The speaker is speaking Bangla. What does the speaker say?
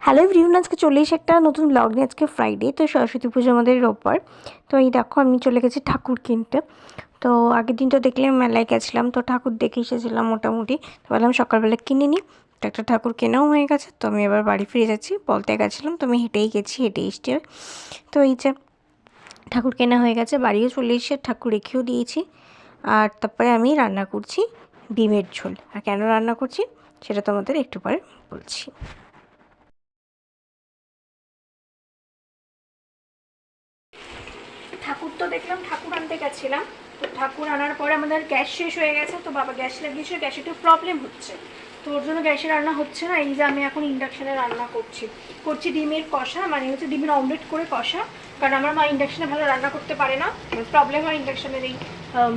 হ্যালো এভরিওয়ান, আজকে চলে এসে একটা নতুন ব্লগ নিয়ে। আজকে ফ্রাইডে, তো সরস্বতী পুজো আমাদের রোববার। তো এই দেখো আমি চলে গেছি ঠাকুর কিনতে। তো আগের দিন তো দেখলাম মেলায় গেছিলাম, তো ঠাকুর দেখে এসেছিলাম মোটামুটি। তো বললাম সকালবেলা কিনে নিই। তো একটা ঠাকুর কেনাও হয়ে গেছে, তো আমি এবার বাড়ি ফিরে যাচ্ছি। বলতে গেছিলাম তো আমি হেঁটেই গেছি, হেঁটে এসছি। তো এই যে ঠাকুর কেনা হয়ে গেছে, বাড়িও চলে এসে ঠাকুর রেখেও দিয়েছি। আর তারপরে আমি রান্না করছি ডিমের ঝোল। আর কেন রান্না করছি সেটা তোমাদের একটু পরে বলছি। ঠাকুর তো দেখলাম, ঠাকুর আনতে গেছিলাম। তো ঠাকুর আনার পরে আমাদের গ্যাস শেষ হয়ে গেছে, তো বাবা গ্যাস লাগিয়েছে, গ্যাসে একটু প্রবলেম হচ্ছে। তো ওর জন্য গ্যাসে রান্না হচ্ছে না। এই যে আমি এখন ইন্ডাকশানে রান্না করছি ডিমের কষা, মানে হচ্ছে ডিমের অমলেট করে কষা। কারণ আমার মা ইন্ডাকশানে ভালো রান্না করতে পারে না, প্রবলেম হয় ইন্ডাকশানের এই